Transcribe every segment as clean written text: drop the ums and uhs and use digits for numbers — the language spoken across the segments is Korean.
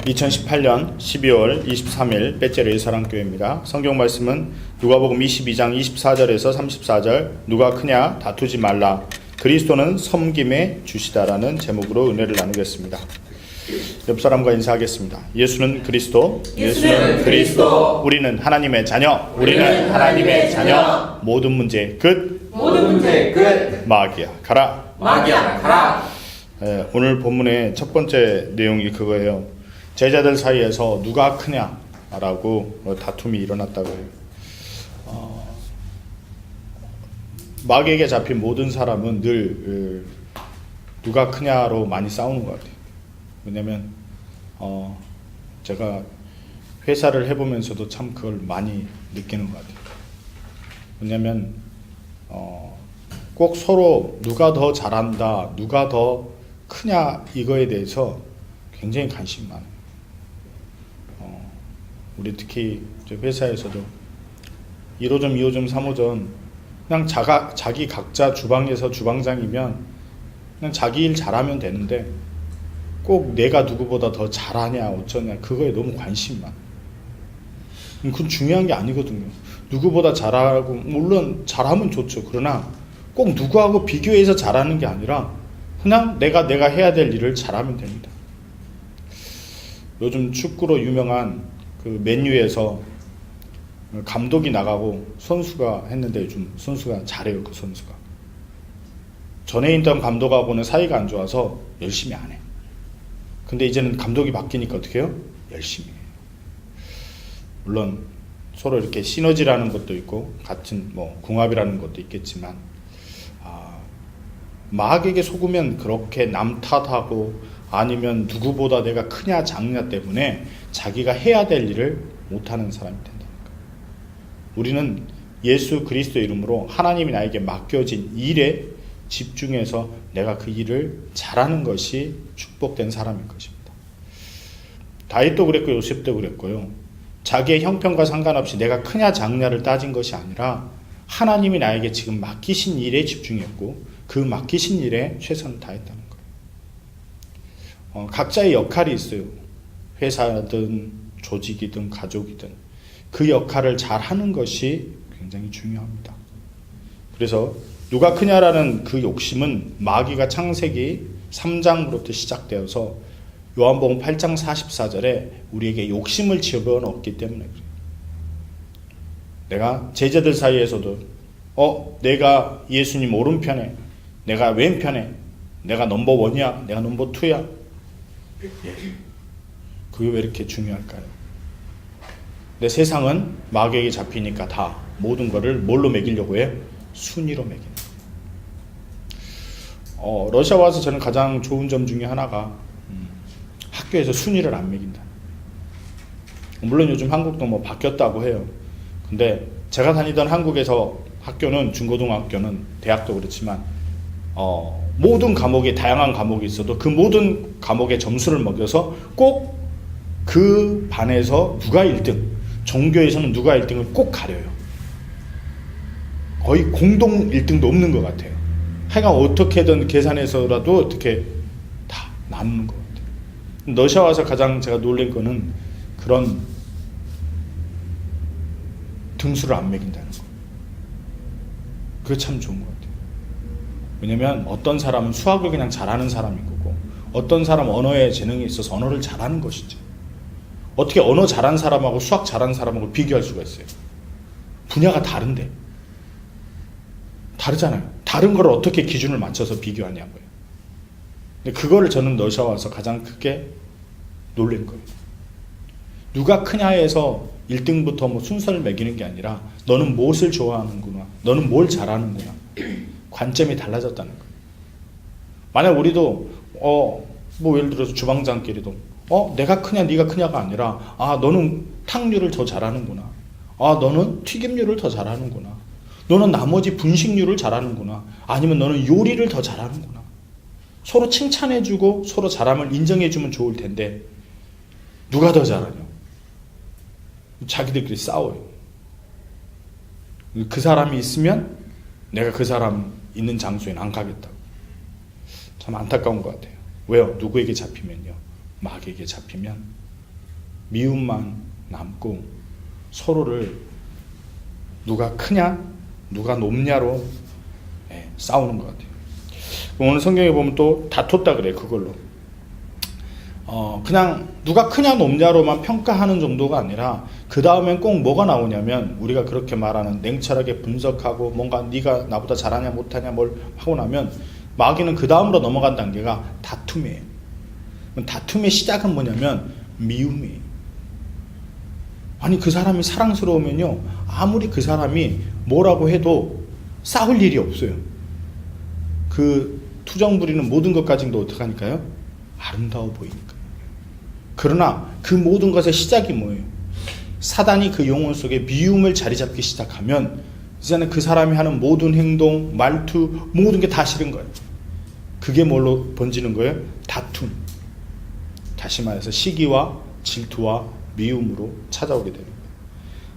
2018년 12월 23일 배째르의 사랑교회입니다. 성경 말씀은 누가복음 22장 24절에서 34절 누가 크냐 다투지 말라 그리스도는 섬김의 주시다라는 제목으로 은혜를 나누겠습니다. 옆 사람과 인사하겠습니다. 예수는 그리스도, 예수는 그리스도, 우리는 하나님의 자녀, 우리는 하나님의 자녀, 모든 문제 끝, 모든 문제 끝, 마귀야 가라, 마귀야 가라. 오늘 본문의 첫 번째 내용이 그거예요. 제자들 사이에서 누가 크냐라고 다툼이 일어났다고 해요. 마귀에게 잡힌 모든 사람은 늘 누가 크냐로 많이 싸우는 것 같아요. 왜냐면 제가 회사를 해보면서도 참 그걸 많이 느끼는 것 같아요. 왜냐면 꼭 서로 누가 더 잘한다, 누가 더 크냐 이거에 대해서 굉장히 관심이 많아요. 우리 특히 회사에서도 1호점, 2호점, 3호점 그냥 자기 각자 주방에서 주방장이면 그냥 자기 일 잘하면 되는데 꼭 내가 누구보다 더 잘하냐 어쩌냐 그거에 너무 관심이 많아요. 그건 중요한 게 아니거든요. 누구보다 잘하고 물론 잘하면 좋죠. 그러나 꼭 누구하고 비교해서 잘하는 게 아니라 그냥 내가 해야 될 일을 잘하면 됩니다. 요즘 축구로 유명한 그 맨유에서 감독이 나가고 선수가 했는데 요즘 선수가 잘해요. 그 선수가 전에 있던 감독하고는 사이가 안 좋아서 열심히 안 해. 근데 이제는 감독이 바뀌니까 어떻게 해요? 열심히 해요. 물론 서로 이렇게 시너지라는 것도 있고 같은 궁합이라는 것도 있겠지만 마귀에게 속으면 그렇게 남 탓하고 아니면 누구보다 내가 크냐 작냐 때문에 자기가 해야 될 일을 못하는 사람이 된다는 거예요. 우리는 예수 그리스도 이름으로 하나님이 나에게 맡겨진 일에 집중해서 내가 그 일을 잘하는 것이 축복된 사람인 것입니다. 다윗도 그랬고 요셉도 그랬고요. 자기의 형편과 상관없이 내가 크냐 작냐를 따진 것이 아니라 하나님이 나에게 지금 맡기신 일에 집중했고 그 맡기신 일에 최선을 다했다는 거예요. 각자의 역할이 있어요. 회사든 조직이든 가족이든 그 역할을 잘하는 것이 굉장히 중요합니다. 그래서 누가 크냐라는 그 욕심은 마귀가 창세기 3장부터 시작되어서 요한복음 8장 44절에 우리에게 욕심을 집어넣었기 때문에 그래요. 내가 제자들 사이에서도 내가 예수님 오른편에 내가 왼편에 내가 넘버 원이야 내가 넘버 투야 그게 왜 이렇게 중요할까요? 근데 세상은 마귀에게 잡히니까 다 모든 거를 뭘로 매기려고 해? 순위로 매기는 거예요. 러시아 와서 저는 가장 좋은 점 중에 하나가 학교에서 순위를 안 매긴다. 물론 요즘 한국도 바뀌었다고 해요. 근데 제가 다니던 한국에서 학교는 중고등학교는 대학도 그렇지만 모든 과목에 다양한 과목이 있어도 그 모든 과목의 점수를 먹여서 꼭 그 반에서 누가 1등, 종교에서는 누가 1등을 꼭 가려요. 거의 공동 1등도 없는 것 같아요. 하여간 어떻게든 계산해서라도 어떻게 다 나누는 것 같아요. 러시아 와서 가장 제가 놀란 거는 그런 등수를 안 매긴다는 거. 그게 참 좋은 것 같아요. 왜냐면 어떤 사람은 수학을 그냥 잘하는 사람인 거고 어떤 사람은 언어에 재능이 있어서 언어를 잘하는 것이지. 어떻게 언어 잘하는 사람하고 수학 잘하는 사람하고 비교할 수가 있어요. 분야가 다른데. 다르잖아요. 다른 걸 어떻게 기준을 맞춰서 비교하냐고요. 근데 그거를 저는 러시아 와서 가장 크게 놀란 거예요. 누가 크냐에서 1등부터 순서를 매기는 게 아니라 너는 무엇을 좋아하는구나. 너는 뭘 잘하는구나. 관점이 달라졌다는 거예요. 만약 우리도 예를 들어서 주방장끼리도 내가 크냐 네가 크냐가 아니라 너는 탕류를 더 잘하는구나. 너는 튀김류를 더 잘하는구나. 너는 나머지 분식류를 잘하는구나. 아니면 너는 요리를 더 잘하는구나. 서로 칭찬해주고 서로 잘함을 인정해주면 좋을 텐데 누가 더 잘하냐. 자기들끼리 싸워요. 그 사람이 있으면 내가 그 사람 있는 장소에는 안 가겠다고. 참 안타까운 것 같아요. 왜요? 누구에게 잡히면요? 마귀에게 잡히면 미움만 남고 서로를 누가 크냐 누가 높냐로 싸우는 것 같아요. 오늘 성경에 보면 또 다퉜다 그래요. 그걸로 그냥 누가 크냐 높냐로만 평가하는 정도가 아니라 그 다음엔 꼭 뭐가 나오냐면 우리가 그렇게 말하는 냉철하게 분석하고 뭔가 네가 나보다 잘하냐 못하냐 뭘 하고 나면 마귀는 그 다음으로 넘어간 단계가 다툼이에요. 다툼의 시작은 뭐냐면 미움이에요. 아니 그 사람이 사랑스러우면요 아무리 그 사람이 뭐라고 해도 싸울 일이 없어요. 그 투정 부리는 모든 것 가진도 어떡하니까요? 아름다워 보이니까. 그러나 그 모든 것의 시작이 뭐예요? 사단이 그 영혼 속에 미움을 자리 잡기 시작하면 이제는 그 사람이 하는 모든 행동, 말투 모든 게 다 싫은 거예요. 그게 뭘로 번지는 거예요? 다툼. 다시 말해서 시기와 질투와 미움으로 찾아오게 되는 거예요.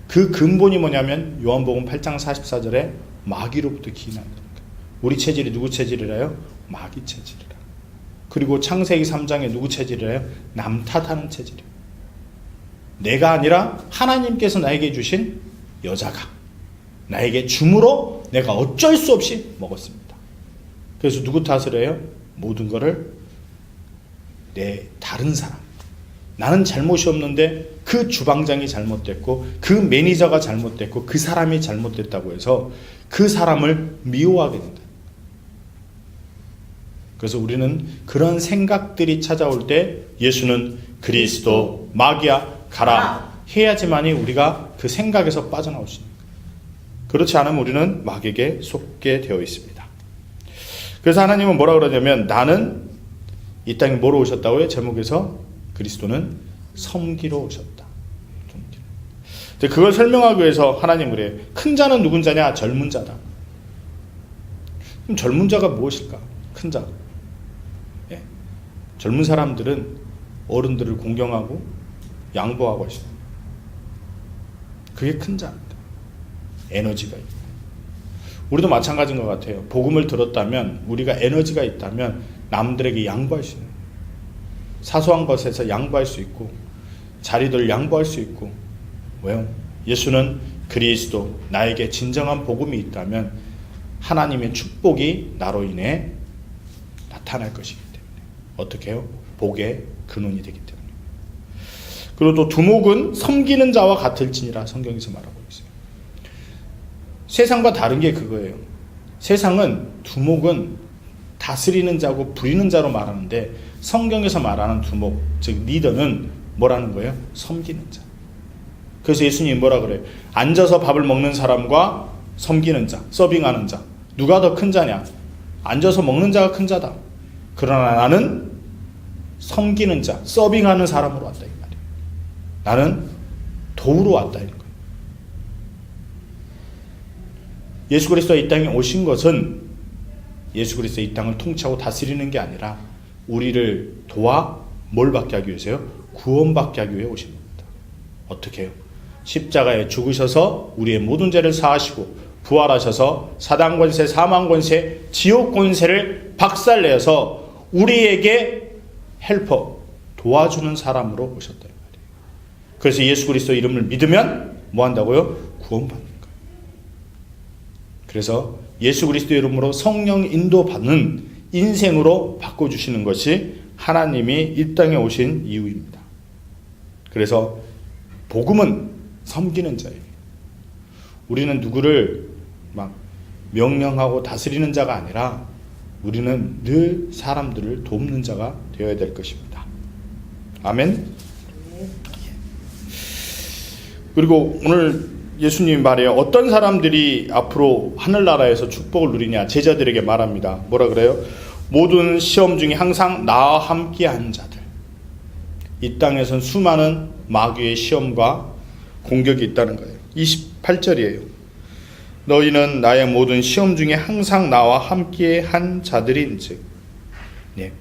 그 근본이 뭐냐면 요한복음 8장 44절에 마귀로부터 기인하는 거예요. 우리 체질이 누구 체질이라요? 마귀 체질이라. 그리고 창세기 3장에 누구 체질이라요? 남 탓하는 체질이에요. 내가 아니라 하나님께서 나에게 주신 여자가 나에게 줌으로 내가 어쩔 수 없이 먹었습니다. 그래서 누구 탓을 해요? 모든 거를 내 다른 사람, 나는 잘못이 없는데 그 주방장이 잘못됐고 그 매니저가 잘못됐고 그 사람이 잘못됐다고 해서 그 사람을 미워하게 된다. 그래서 우리는 그런 생각들이 찾아올 때 예수는 그리스도 마귀야 가라 해야지만이 우리가 그 생각에서 빠져나올 수 있는 거예요. 그렇지 않으면 우리는 마귀에게 속게 되어 있습니다. 그래서 하나님은 뭐라 그러냐면 나는 이 땅에 뭐로 오셨다고요? 제목에서 그리스도는 섬기러 오셨다. 그걸 설명하기 위해서 하나님 그래요. 큰 자는 누군 자냐? 젊은 자다. 그럼 젊은 자가 무엇일까? 큰 자. 예. 젊은 사람들은 어른들을 공경하고 양보하고 있어요. 그게 큰 자입니다. 에너지가 있고. 우리도 마찬가지인 것 같아요. 복음을 들었다면 우리가 에너지가 있다면 남들에게 양보할 수 있는 사소한 것에서 양보할 수 있고 자리들 양보할 수 있고 왜요? 예수는 그리스도 나에게 진정한 복음이 있다면 하나님의 축복이 나로 인해 나타날 것이기 때문에 어떻게 해요? 복의 근원이 되기 때문에. 그리고 또 두목은 섬기는 자와 같을지니라 성경에서 말하고 있어요. 세상과 다른 게 그거예요. 세상은 두목은 다스리는 자고 부리는 자로 말하는데 성경에서 말하는 두목, 즉 리더는 뭐라는 거예요? 섬기는 자. 그래서 예수님이 뭐라 그래요? 앉아서 밥을 먹는 사람과 섬기는 자, 서빙하는 자. 누가 더 큰 자냐? 앉아서 먹는 자가 큰 자다. 그러나 나는 섬기는 자, 서빙하는 사람으로 왔다 이 말이에요. 나는 도우러 왔다 이런 거예요. 예수 그리스도가 이 땅에 오신 것은 예수 그리스도 이 땅을 통치하고 다스리는 게 아니라 우리를 도와 뭘 받게 하기 위해서요? 구원받게 하기 위해 오신 겁니다. 어떻게 해요? 십자가에 죽으셔서 우리의 모든 죄를 사하시고 부활하셔서 사단 권세, 사망 권세, 지옥 권세를 박살내서 우리에게 헬퍼, 도와주는 사람으로 오셨다. 그래서 예수 그리스도 이름을 믿으면 뭐 한다고요? 구원받는 거예요. 그래서 예수 그리스도 이름으로 성령 인도받는 인생으로 바꿔주시는 것이 하나님이 이 땅에 오신 이유입니다. 그래서 복음은 섬기는 자예요. 우리는 누구를 막 명령하고 다스리는 자가 아니라 우리는 늘 사람들을 돕는 자가 되어야 될 것입니다. 아멘. 그리고 오늘 예수님이 말해요. 어떤 사람들이 앞으로 하늘나라에서 축복을 누리냐 제자들에게 말합니다. 뭐라 그래요? 모든 시험 중에 항상 나와 함께한 자들. 이 땅에선 수많은 마귀의 시험과 공격이 있다는 거예요. 28절이에요. 너희는 나의 모든 시험 중에 항상 나와 함께한 자들인즉. 네.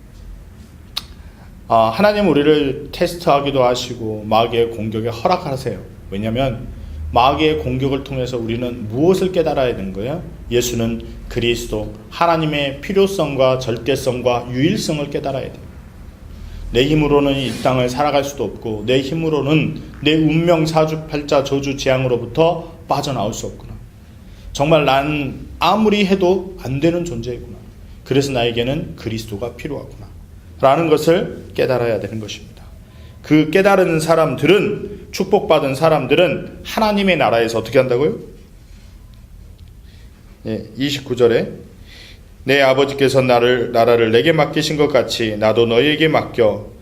하나님 우리를 테스트하기도 하시고 마귀의 공격에 허락하세요. 왜냐하면 마귀의 공격을 통해서 우리는 무엇을 깨달아야 되는 거예요? 예수는 그리스도, 하나님의 필요성과 절대성과 유일성을 깨달아야 돼요. 내 힘으로는 이 땅을 살아갈 수도 없고 내 힘으로는 내 운명 사주팔자 저주 재앙으로부터 빠져나올 수 없구나. 정말 난 아무리 해도 안 되는 존재이구나. 그래서 나에게는 그리스도가 필요하구나 라는 것을 깨달아야 되는 것입니다. 그 깨달은 사람들은, 축복받은 사람들은 하나님의 나라에서 어떻게 한다고요? 29절에 내 아버지께서 나라를 내게 맡기신 것 같이 나도 너희에게 맡겨.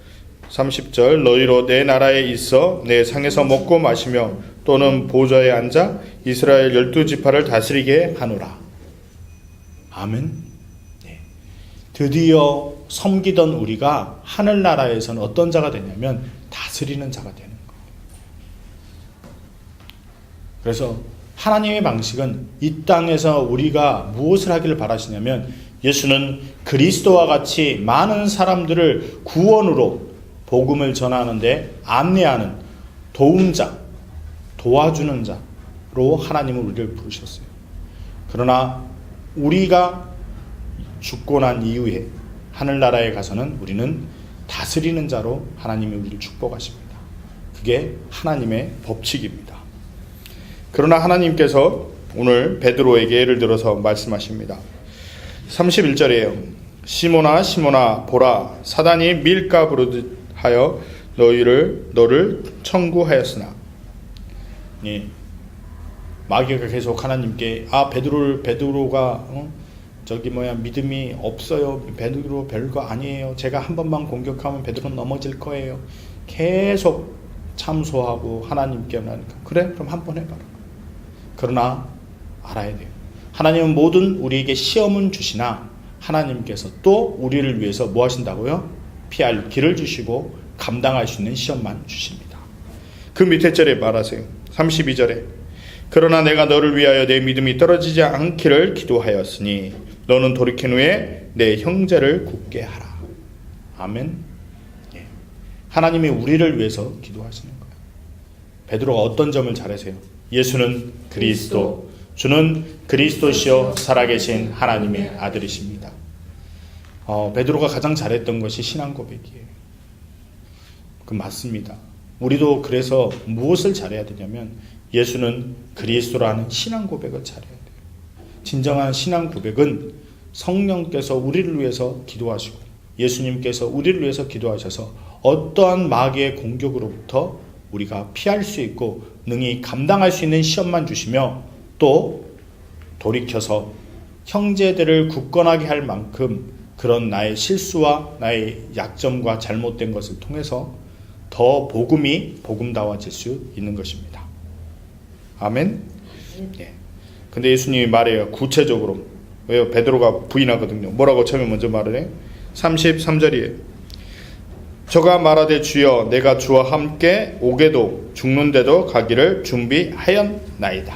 30절 너희로 내 나라에 있어 내 상에서 먹고 마시며 또는 보좌에 앉아 이스라엘 12지파를 다스리게 하노라. 아멘. 네. 드디어 섬기던 우리가 하늘나라에서는 어떤 자가 되냐면 다스리는 자가 되는 거예요. 그래서 하나님의 방식은 이 땅에서 우리가 무엇을 하기를 바라시냐면 예수는 그리스도와 같이 많은 사람들을 구원으로 복음을 전하는데 안내하는 도움자, 도와주는 자로 하나님은 우리를 부르셨어요. 그러나 우리가 죽고 난 이후에 하늘나라에 가서는 우리는 다스리는 자로 하나님이 우리를 축복하십니다. 그게 하나님의 법칙입니다. 그러나 하나님께서 오늘 베드로에게 예를 들어서 말씀하십니다. 31절이에요. 시몬아 시몬아 보라 사단이 밀가 부르듯 하여 너를 청구하였으나. 예. 마귀가 계속 하나님께 베드로가 믿음이 없어요. 베드로 별거 아니에요. 제가 한 번만 공격하면 베드로는 넘어질 거예요. 계속 참소하고 하나님께 하니까 그래? 그럼 한 번 해봐라. 그러나 알아야 돼요. 하나님은 모든 우리에게 시험은 주시나 하나님께서 또 우리를 위해서 뭐 하신다고요? 피할 길을 주시고 감당할 수 있는 시험만 주십니다. 그 밑에 절에 말하세요. 32절에 그러나 내가 너를 위하여 내 믿음이 떨어지지 않기를 기도하였으니 너는 돌이킨 후에 내 형제를 굳게 하라. 아멘. 예. 하나님이 우리를 위해서 기도하시는 거예요. 베드로가 어떤 점을 잘하세요? 예수는 그리스도, 주는 그리스도시요 살아계신 하나님의 아들이십니다. 베드로가 가장 잘했던 것이 신앙 고백이에요. 그 맞습니다. 우리도 그래서 무엇을 잘해야 되냐면 예수는 그리스도라는 신앙 고백을 잘해야 돼요. 진정한 신앙 고백은 성령께서 우리를 위해서 기도하시고 예수님께서 우리를 위해서 기도하셔서 어떠한 마귀의 공격으로부터 우리가 피할 수 있고 능히 감당할 수 있는 시험만 주시며 또 돌이켜서 형제들을 굳건하게 할 만큼 그런 나의 실수와 나의 약점과 잘못된 것을 통해서 더 복음이 복음다워질 수 있는 것입니다. 아멘. 예. 근데 예수님이 말해요. 구체적으로. 왜요? 베드로가 부인하거든요. 뭐라고 처음에 먼저 말을 해? 33절이에요. 저가 말하되 주여 내가 주와 함께 오게도 죽는데도 가기를 준비하였나이다.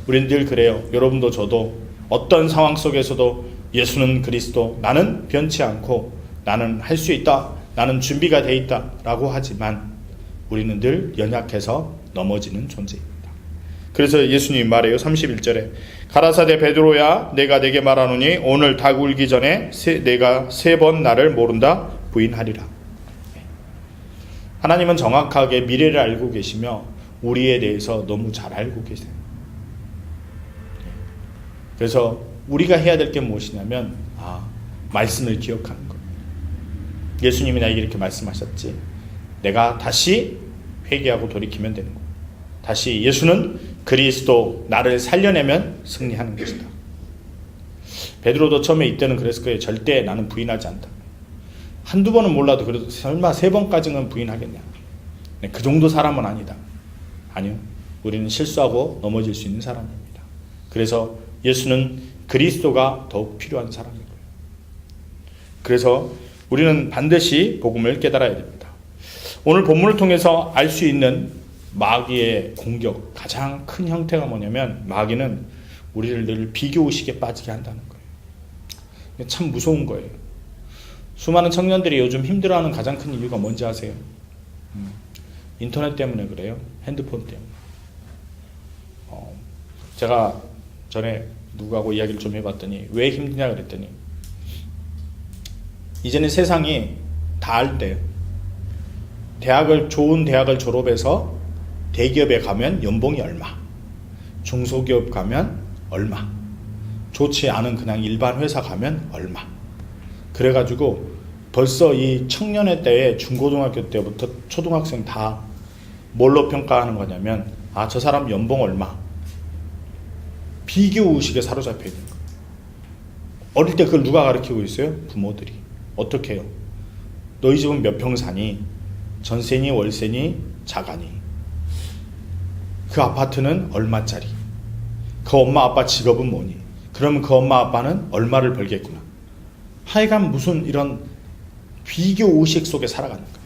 우리는 늘 그래요. 여러분도 저도 어떤 상황 속에서도 예수는 그리스도, 나는 변치 않고 나는 할 수 있다, 나는 준비가 돼 있다 라고 하지만 우리는 늘 연약해서 넘어지는 존재입니다. 그래서 예수님이 말해요. 31절에 가라사대 베드로야 내가 내게 말하노니 오늘 닭 울기 전에 내가 3번 나를 모른다 부인하리라. 하나님은 정확하게 미래를 알고 계시며 우리에 대해서 너무 잘 알고 계세요. 그래서 우리가 해야 될 게 무엇이냐면 말씀을 기억하는 거예요. 예수님이 나에게 이렇게 말씀하셨지. 내가 다시 회개하고 돌이키면 되는 거예요. 다시 예수는 그리스도, 나를 살려내면 승리하는 것이다. 베드로도 처음에 이때는 그랬을 거예요. 절대 나는 부인하지 않다. 한두 번은 몰라도 그래도 설마 3번까지는 부인하겠냐. 그 정도 사람은 아니다. 아니요. 우리는 실수하고 넘어질 수 있는 사람입니다. 그래서 예수는 그리스도가 더욱 필요한 사람인 거예요. 그래서 우리는 반드시 복음을 깨달아야 됩니다. 오늘 본문을 통해서 알 수 있는 마귀의 공격, 가장 큰 형태가 뭐냐면 마귀는 우리를 늘 비교의식에 빠지게 한다는 거예요. 참 무서운 거예요. 수많은 청년들이 요즘 힘들어하는 가장 큰 이유가 뭔지 아세요? 인터넷 때문에 그래요. 핸드폰 때문에. 제가 전에 누구하고 이야기를 좀 해봤더니 왜 힘드냐 그랬더니 이제는 세상이 다 할 때 좋은 대학을 졸업해서 대기업에 가면 연봉이 얼마, 중소기업 가면 얼마, 좋지 않은 그냥 일반 회사 가면 얼마. 그래가지고 벌써 이 청년의 때에 중고등학교 때부터 초등학생 다 뭘로 평가하는 거냐면 저 사람 연봉 얼마. 비교의식에 사로잡혀 있는 거예요. 어릴 때 그걸 누가 가르치고 있어요? 부모들이. 어떻게 해요? 너희 집은 몇 평 사니? 전세니 월세니 자가니? 그 아파트는 얼마짜리? 그 엄마 아빠 직업은 뭐니? 그러면 그 엄마 아빠는 얼마를 벌겠구나. 하여간 무슨 이런 비교의식 속에 살아가는 거예요.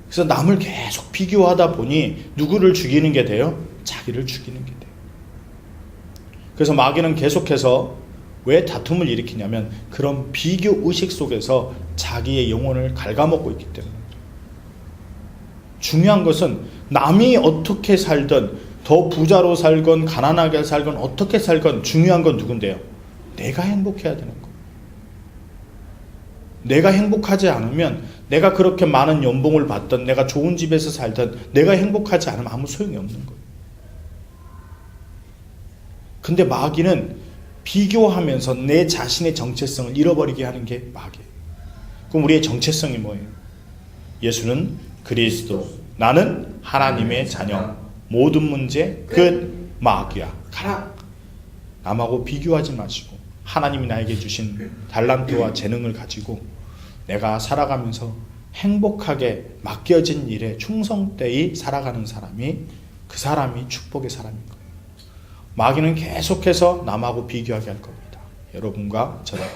그래서 남을 계속 비교하다 보니 누구를 죽이는 게 돼요? 자기를 죽이는 게 돼요. 그래서 마귀는 계속해서 왜 다툼을 일으키냐면 그런 비교의식 속에서 자기의 영혼을 갉아먹고 있기 때문에. 중요한 것은 남이 어떻게 살든 더 부자로 살건 가난하게 살건 어떻게 살건 중요한 건 누군데요? 내가 행복해야 되는 거예요. 내가 행복하지 않으면 내가 그렇게 많은 연봉을 받든 내가 좋은 집에서 살든 내가 행복하지 않으면 아무 소용이 없는 거예요. 근데 마귀는 비교하면서 내 자신의 정체성을 잃어버리게 하는 게 마귀예요. 그럼 우리의 정체성이 뭐예요? 예수는 그리스도, 나는 하나님의 자녀, 모든 문제 끝, 마귀야 가라. 남하고 비교하지 마시고 하나님이 나에게 주신 달란트와 재능을 가지고 내가 살아가면서 행복하게 맡겨진 일에 충성되이 살아가는 사람이 그 사람이 축복의 사람인 거예요. 마귀는 계속해서 남하고 비교하게 할 겁니다. 여러분과 저랑.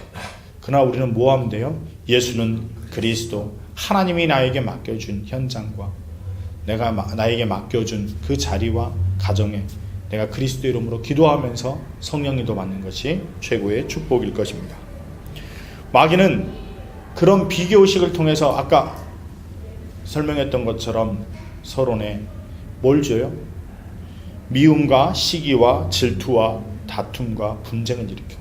그러나 우리는 뭐 하면 돼요? 예수는 그리스도, 하나님이 나에게 맡겨준 현장과 내가 나에게 맡겨준 그 자리와 가정에 내가 그리스도 이름으로 기도하면서 성령님도 받는 것이 최고의 축복일 것입니다. 마귀는 그런 비교의식을 통해서 아까 설명했던 것처럼 서론에 뭘 줘요? 미움과 시기와 질투와 다툼과 분쟁을 일으킵니다.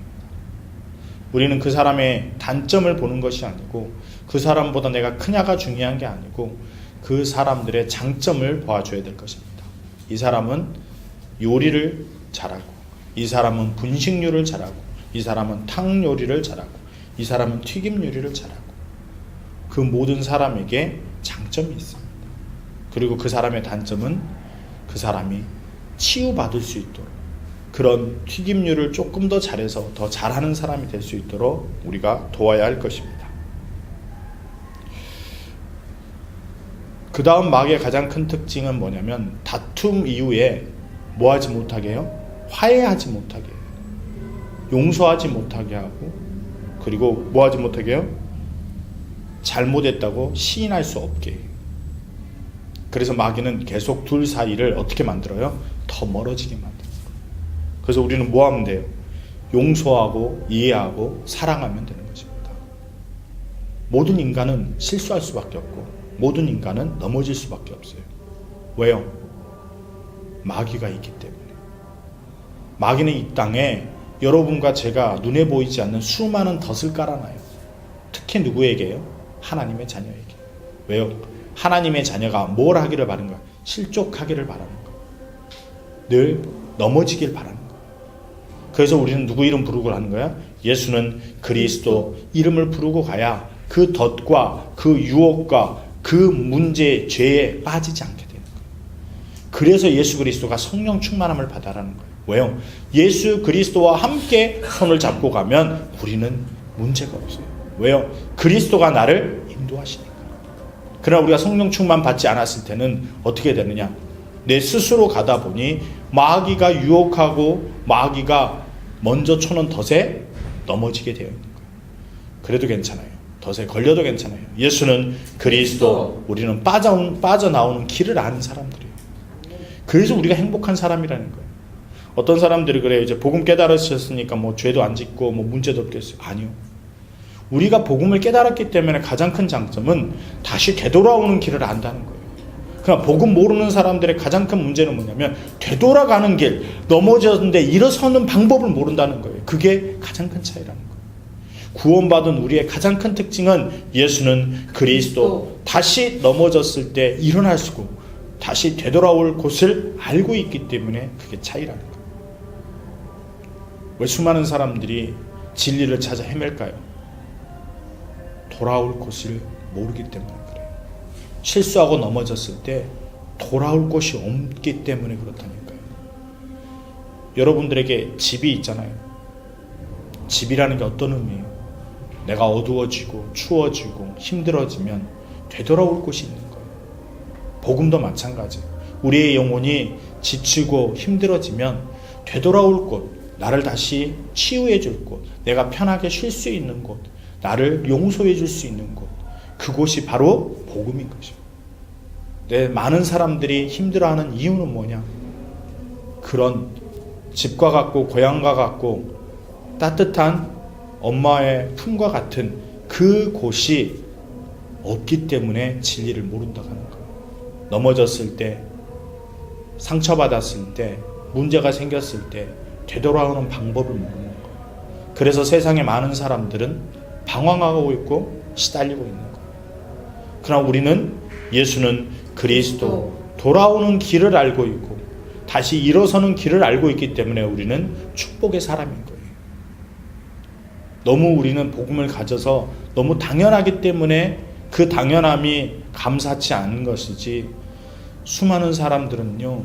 우리는 그 사람의 단점을 보는 것이 아니고 그 사람보다 내가 크냐가 중요한 게 아니고 그 사람들의 장점을 봐줘야 될 것입니다. 이 사람은 요리를 잘하고, 이 사람은 분식류를 잘하고, 이 사람은 탕 요리를 잘하고, 이 사람은 튀김 요리를 잘하고, 그 모든 사람에게 장점이 있습니다. 그리고 그 사람의 단점은 그 사람이 치유받을 수 있도록 그런 튀김류를 조금 더 잘해서 더 잘하는 사람이 될 수 있도록 우리가 도와야 할 것입니다. 그 다음 마귀의 가장 큰 특징은 뭐냐면 다툼 이후에 뭐 하지 못하게 해요? 화해하지 못하게 해요. 용서하지 못하게 하고, 그리고 뭐 하지 못하게 해요? 잘못했다고 시인할 수 없게 해요. 그래서 마귀는 계속 둘 사이를 어떻게 만들어요? 더 멀어지게 만들어요. 그래서 우리는 뭐 하면 돼요? 용서하고 이해하고 사랑하면 되는 것입니다. 모든 인간은 실수할 수밖에 없고 모든 인간은 넘어질 수밖에 없어요. 왜요? 마귀가 있기 때문에. 마귀는 이 땅에 여러분과 제가 눈에 보이지 않는 수많은 덫을 깔아놔요. 특히 누구에게요? 하나님의 자녀에게. 왜요? 하나님의 자녀가 뭘 하기를 바라는 거야? 실족하기를 바라는 거야. 늘 넘어지길 바라는 거야. 그래서 우리는 누구 이름 부르고 하는 거야? 예수는 그리스도 이름을 부르고 가야 그 덫과 그 유혹과 그 문제, 죄에 빠지지 않게 되는 거예요. 그래서 예수 그리스도가 성령 충만함을 받아라는 거예요. 왜요? 예수 그리스도와 함께 손을 잡고 가면 우리는 문제가 없어요. 왜요? 그리스도가 나를 인도하시니까. 그러나 우리가 성령 충만 받지 않았을 때는 어떻게 되느냐? 내 스스로 가다 보니 마귀가 유혹하고 마귀가 먼저 쳐놓은 덫에 넘어지게 되어 있는 거예요. 그래도 괜찮아요. 덫에 걸려도 괜찮아요. 예수는 그리스도, 우리는 빠져나오는 길을 아는 사람들이에요. 그래서 우리가 행복한 사람이라는 거예요. 어떤 사람들이 그래요. 이제 복음 깨달으셨으니까 뭐 죄도 안 짓고 뭐 문제도 없겠어요. 아니요. 우리가 복음을 깨달았기 때문에 가장 큰 장점은 다시 되돌아오는 길을 안다는 거예요. 그러나 복음 모르는 사람들의 가장 큰 문제는 뭐냐면 되돌아가는 길, 넘어졌는데 일어서는 방법을 모른다는 거예요. 그게 가장 큰 차이라는 거예요. 구원받은 우리의 가장 큰 특징은 예수는 그리스도. 다시 넘어졌을 때 일어날 수고 다시 되돌아올 곳을 알고 있기 때문에 그게 차이라는 거예요. 왜 수많은 사람들이 진리를 찾아 헤맬까요? 돌아올 곳을 모르기 때문에 그래요. 실수하고 넘어졌을 때 돌아올 곳이 없기 때문에 그렇다니까요. 여러분들에게 집이 있잖아요. 집이라는 게 어떤 의미예요? 내가 어두워지고 추워지고 힘들어지면 되돌아올 곳이 있는 거예요. 복음도 마찬가지예요. 우리의 영혼이 지치고 힘들어지면 되돌아올 곳, 나를 다시 치유해 줄 곳, 내가 편하게 쉴 수 있는 곳, 나를 용서해 줄 수 있는 곳, 그곳이 바로 복음인 것입니다. 많은 사람들이 힘들어하는 이유는 뭐냐? 그런 집과 같고 고향과 같고 따뜻한 엄마의 품과 같은 그 곳이 없기 때문에 진리를 모른다고 하는 거예요. 넘어졌을 때, 상처받았을 때, 문제가 생겼을 때 되돌아오는 방법을 모르는 거예요. 그래서 세상에 많은 사람들은 방황하고 있고 시달리고 있는 거예요. 그러나 우리는 예수는 그리스도, 돌아오는 길을 알고 있고 다시 일어서는 길을 알고 있기 때문에 우리는 축복의 사람인 거예요. 너무 우리는 복음을 가져서 너무 당연하기 때문에 그 당연함이 감사치 않은 것이지, 수많은 사람들은요,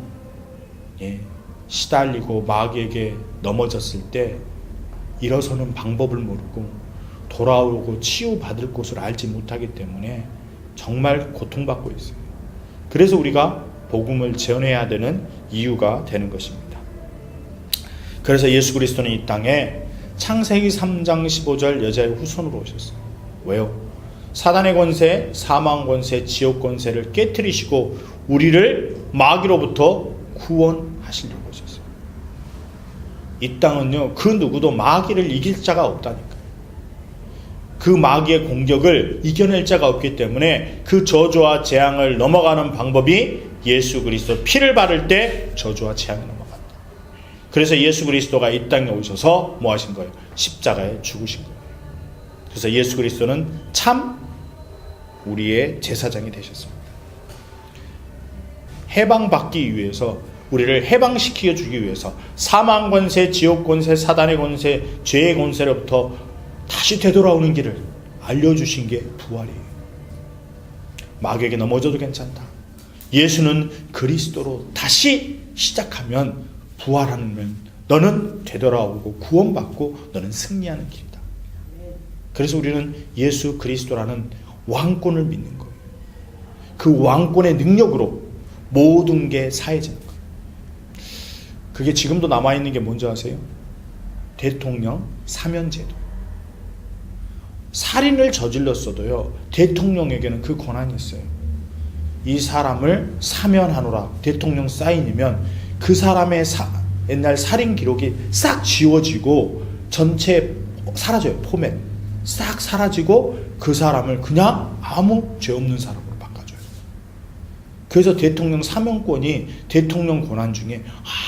시달리고 마귀에게 넘어졌을 때 일어서는 방법을 모르고 돌아오고 치유받을 곳을 알지 못하기 때문에 정말 고통받고 있어요. 그래서 우리가 복음을 전해야 되는 이유가 되는 것입니다. 그래서 예수 그리스도는 이 땅에 창세기 3장 15절 여자의 후손으로 오셨어요. 왜요? 사단의 권세, 사망 권세, 지옥 권세를 깨트리시고 우리를 마귀로부터 구원하시려고 오셨어요. 이 땅은요, 그 누구도 마귀를 이길 자가 없다니까요. 그 마귀의 공격을 이겨낼 자가 없기 때문에 그 저주와 재앙을 넘어가는 방법이 예수 그리스도 피를 바를 때 저주와 재앙이 넘어간다. 그래서 예수 그리스도가 이 땅에 오셔서 뭐 하신 거예요? 십자가에 죽으신 거예요. 그래서 예수 그리스도는 참 우리의 제사장이 되셨습니다. 해방받기 위해서, 우리를 해방시켜 주기 위해서 사망 권세, 지옥 권세, 사단의 권세, 죄의 권세로부터 다시 되돌아오는 길을 알려주신 게 부활이에요. 마귀에게 넘어져도 괜찮다. 예수는 그리스도로 다시 시작하면, 부활하면 너는 되돌아오고 구원받고 너는 승리하는 길이다. 그래서 우리는 예수 그리스도라는 왕권을 믿는 거예요. 그 왕권의 능력으로 모든 게 사해지는 거예요. 그게 지금도 남아있는 게 뭔지 아세요? 대통령 사면제도. 살인을 저질렀어도요, 대통령에게는 그 권한이 있어요. 이 사람을 사면하노라, 대통령 사인이면 그 사람의 옛날 살인 기록이 싹 지워지고 전체 사라져요. 포맷 싹 사라지고 그 사람을 그냥 아무 죄 없는 사람으로 바꿔줘요. 그래서 대통령 사면권이 대통령 권한 중에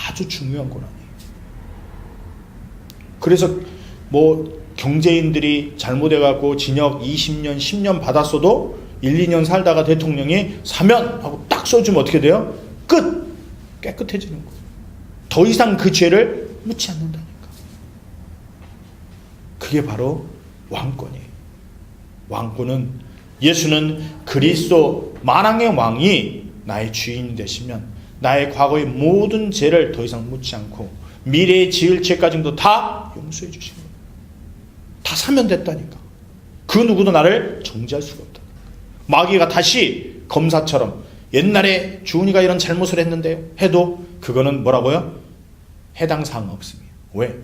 아주 중요한 권한이에요. 그래서 뭐 경제인들이 잘못해갖고 징역 20년 10년 받았어도 1, 2년 살다가 대통령이 사면하고 딱 써주면 어떻게 돼요? 끝! 깨끗해지는 거예요. 더 이상 그 죄를 묻지 않는다니까. 그게 바로 왕권이에요. 왕권은, 예수는 그리스도 만왕의 왕이 나의 주인이 되시면 나의 과거의 모든 죄를 더 이상 묻지 않고 미래에 지을 죄까지도 다 용서해 주시는 거예요. 다 사면됐다니까. 그 누구도 나를 정죄할 수가 없다. 마귀가 다시 검사처럼 옛날에 주은이가 이런 잘못을 했는데 해도 그거는 뭐라고요? 해당 사항 없습니다. 왜?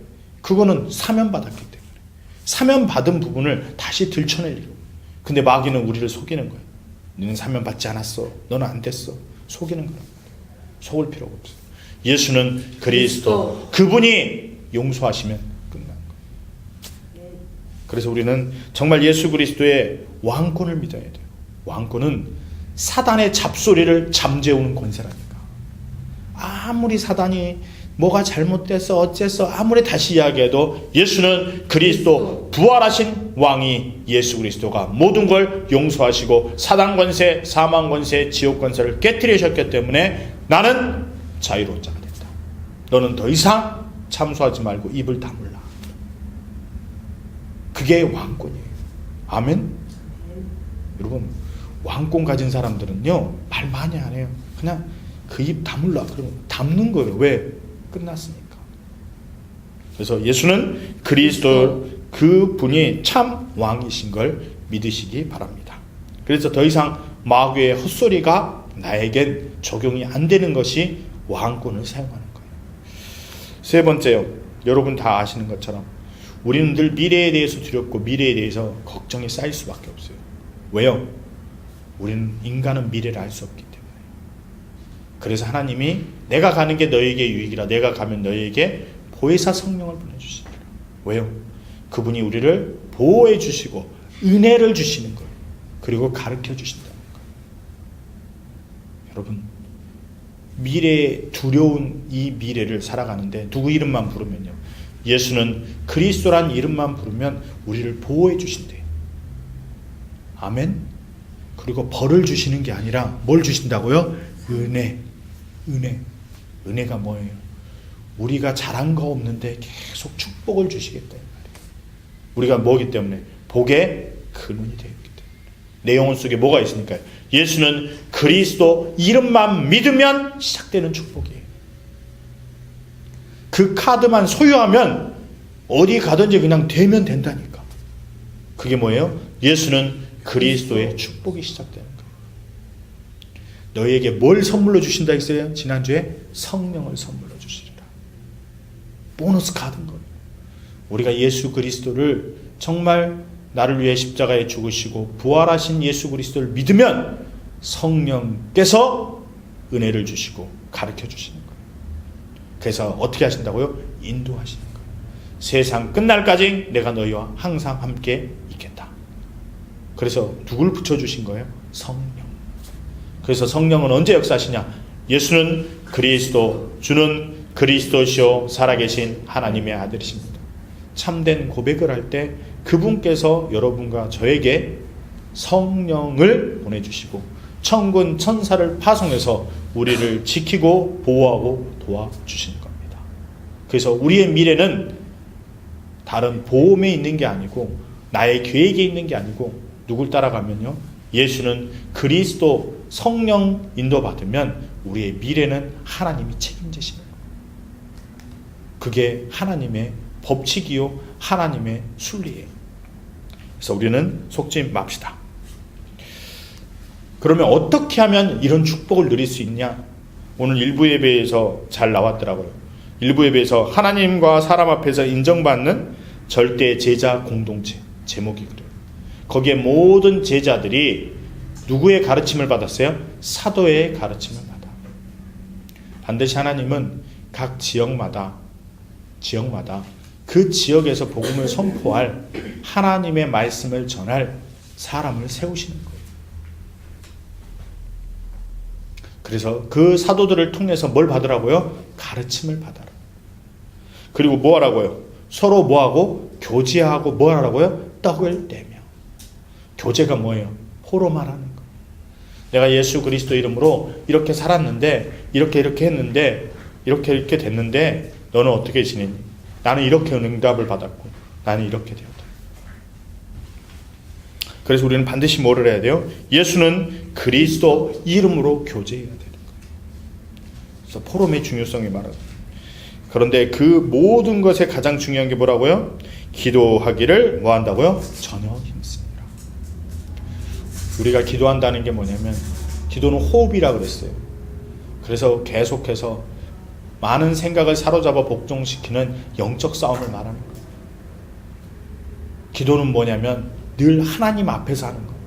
그거는 사면받았기 때문에. 사면받은 부분을 다시 들춰내려고. 근데 마귀는 우리를 속이는 거예요. 너는 사면받지 않았어. 너는 안 됐어. 속이는 거란 말이에요. 속을 필요가 없어요. 예수는 그리스도. 그분이 용서하시면 끝난 거예요. 그래서 우리는 정말 예수 그리스도의 왕권을 믿어야 돼요. 왕권은 사단의 잡소리를 잠재우는 권세라니까. 아무리 사단이 뭐가 잘못됐어 어째서 아무리 다시 이야기해도 예수는 그리스도 부활하신 왕이 예수 그리스도가 모든 걸 용서하시고 사단 권세, 사망 권세, 지옥 권세를 깨뜨리셨기 때문에 나는 자유로운 자가 됐다. 너는 더 이상 참소하지 말고 입을 다물라. 그게 왕권이에요. 아멘. 여러분, 왕권 가진 사람들은요 말 많이 안 해요. 그냥 그 입 다물라 그러면 담는 거예요. 왜? 끝났으니까. 그래서 예수는 그리스도 그 분이 참 왕이신 걸 믿으시기 바랍니다. 그래서 더 이상 마귀의 헛소리가 나에겐 적용이 안 되는 것이 왕권을 사용하는 거예요. 세 번째요. 여러분 다 아시는 것처럼 우리는 늘 미래에 대해서 두렵고 미래에 대해서 걱정이 쌓일 수밖에 없어요. 왜요? 우리는 인간은 미래를 알 수 없기 때문에. 그래서 하나님이 내가 가는 게 너에게 유익이라 내가 가면 너에게 보혜사 성령을 보내주시리라. 왜요? 그분이 우리를 보호해 주시고 은혜를 주시는 거예요. 그리고 가르쳐 주신다는 거예요. 여러분, 미래에 두려운 이 미래를 살아가는데 누구 이름만 부르면요, 예수는 그리스도란 이름만 부르면 우리를 보호해 주신대요. 아멘. 그리고 벌을 주시는 게 아니라 뭘 주신다고요? 은혜가 뭐예요? 우리가 잘한 거 없는데 계속 축복을 주시겠다는 말이에요. 우리가 뭐기 때문에? 복의 근원이 되었기 때문에. 내용은 속에 뭐가 있으니까요? 예수는 그리스도 이름만 믿으면 시작되는 축복이에요. 그 카드만 소유하면 어디 가든지 그냥 되면 된다니까. 그게 뭐예요? 예수는 그리스도의 축복이 시작되는 거예요. 너희에게 뭘 선물로 주신다 했어요? 지난주에 성령을 선물로 주시리라. 보너스 카드인 거예요. 우리가 예수 그리스도를 정말 나를 위해 십자가에 죽으시고 부활하신 예수 그리스도를 믿으면 성령께서 은혜를 주시고 가르쳐 주시는 거예요. 그래서 어떻게 하신다고요? 인도하시는 거예요. 세상 끝날까지 내가 너희와 항상 함께 있겠다. 그래서 누굴 붙여주신 거예요? 성령. 그래서 성령은 언제 역사하시냐? 예수는 그리스도, 주는 그리스도시요 살아계신 하나님의 아들이십니다. 참된 고백을 할 때 그분께서 여러분과 저에게 성령을 보내주시고 천군 천사를 파송해서 우리를 지키고 보호하고 도와주시는 겁니다. 그래서 우리의 미래는 다른 보험에 있는 게 아니고 나의 계획에 있는 게 아니고 누굴 따라가면요, 예수는 그리스도 성령 인도받으면 우리의 미래는 하나님이 책임지시는 거예요. 그게 하나님의 법칙이요 하나님의 순리예요. 그래서 우리는 속지 맙시다. 그러면 어떻게 하면 이런 축복을 누릴 수 있냐? 오늘 일부 예배에서 잘 나왔더라고요. 일부 예배에서 하나님과 사람 앞에서 인정받는 절대 제자 공동체, 제목이 그래요. 거기에 모든 제자들이 누구의 가르침을 받았어요? 사도의 가르침을 받아. 반드시 하나님은 각 지역마다 그 지역에서 복음을 선포할, 하나님의 말씀을 전할 사람을 세우시는 거예요. 그래서 그 사도들을 통해서 뭘 받으라고요? 가르침을 받아라. 그리고 뭐 하라고요? 서로 뭐 하고? 교제하고 뭐 하라고요? 떡을 떼며. 교제가 뭐예요? 포로 말하는 거. 내가 예수 그리스도 이름으로 이렇게 살았는데, 이렇게 했는데, 이렇게 됐는데, 너는 어떻게 지냈니? 나는 이렇게 응답을 받았고, 나는 이렇게 되었다. 그래서 우리는 반드시 뭐를 해야 돼요? 예수는 그리스도 이름으로 교제해야 되는 거예요. 그래서 포럼의 중요성이 말하고. 그런데 그 모든 것에 가장 중요한 게 뭐라고요? 기도하기를 뭐 한다고요? 전혀 힘씁니다. 우리가 기도한다는 게 뭐냐면, 기도는 호흡이라 그랬어요. 그래서 계속해서 많은 생각을 사로잡아 복종시키는 영적 싸움을 말하는 거예요. 기도는 뭐냐면 늘 하나님 앞에서 하는 거예요.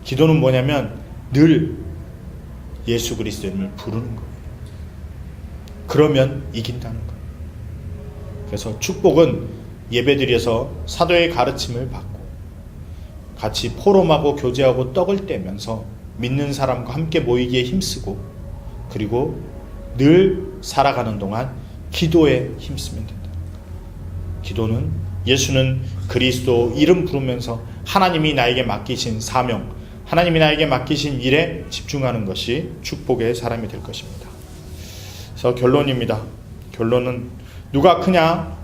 기도는 뭐냐면 늘 예수 그리스도의 이름을 부르는 거예요. 그러면 이긴다는 거예요. 그래서 축복은 예배드려서 사도의 가르침을 받고 같이 포럼하고 교제하고 떡을 떼면서 믿는 사람과 함께 모이기에 힘쓰고, 그리고 늘 살아가는 동안 기도에 힘쓰면 된다. 기도는 예수는 그리스도 이름 부르면서 하나님이 나에게 맡기신 사명, 하나님이 나에게 맡기신 일에 집중하는 것이 축복의 사람이 될 것입니다. 그래서 결론입니다. 결론은 누가 크냐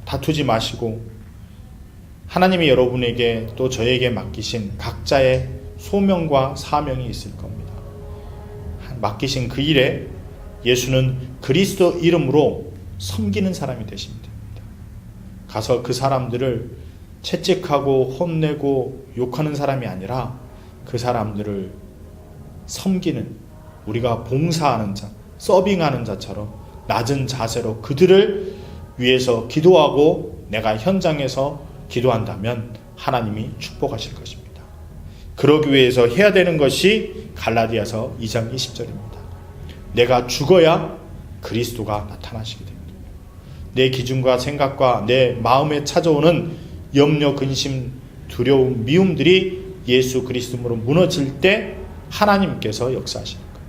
다투지 마시고 하나님이 여러분에게 또 저에게 맡기신 각자의 소명과 사명이 있을 겁니다. 맡기신 그 일에 예수는 그리스도 이름으로 섬기는 사람이 되시면 됩니다. 가서 그 사람들을 채찍하고 혼내고 욕하는 사람이 아니라 그 사람들을 섬기는, 우리가 봉사하는 자, 서빙하는 자처럼 낮은 자세로 그들을 위해서 기도하고 내가 현장에서 기도한다면 하나님이 축복하실 것입니다. 그러기 위해서 해야 되는 것이 갈라디아서 2장 20절입니다. 내가 죽어야 그리스도가 나타나시게 됩니다. 내 기준과 생각과 내 마음에 찾아오는 염려, 근심, 두려움, 미움들이 예수 그리스도로 무너질 때 하나님께서 역사하시는 거예요.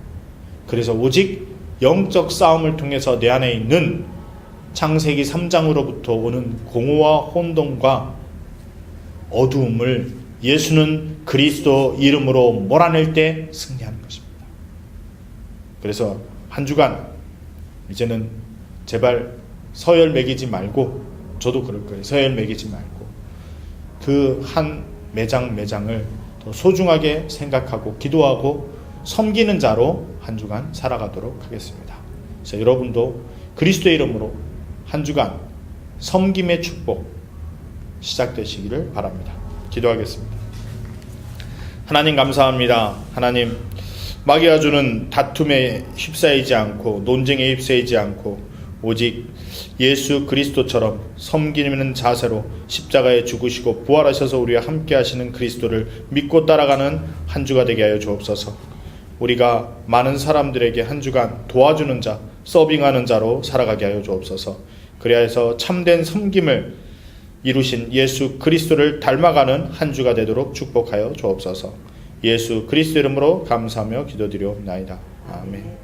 그래서 오직 영적 싸움을 통해서 내 안에 있는 창세기 3장으로부터 오는 공허와 혼돈과 어두움을 예수는 그리스도 이름으로 몰아낼 때 승리하는 것입니다. 그래서 한 주간 이제는 제발 서열 매기지 말고, 저도 그럴 거예요. 서열 매기지 말고 그 한 매장을 더 소중하게 생각하고 기도하고 섬기는 자로 한 주간 살아가도록 하겠습니다. 그래서 여러분도 그리스도의 이름으로 한 주간 섬김의 축복 시작되시기를 바랍니다. 기도하겠습니다. 하나님 감사합니다. 하나님, 마귀가 주는 다툼에 휩싸이지 않고 논쟁에 휩싸이지 않고 오직 예수 그리스도처럼 섬기는 자세로 십자가에 죽으시고 부활하셔서 우리와 함께 하시는 그리스도를 믿고 따라가는 한 주가 되게 하여 주옵소서. 우리가 많은 사람들에게 한 주간 도와주는 자, 서빙하는 자로 살아가게 하여 주옵소서. 그래야 해서 참된 섬김을 이루신 예수 그리스도를 닮아가는 한 주가 되도록 축복하여 주옵소서. 예수 그리스도 이름으로 감사하며 기도드리옵나이다. 아멘.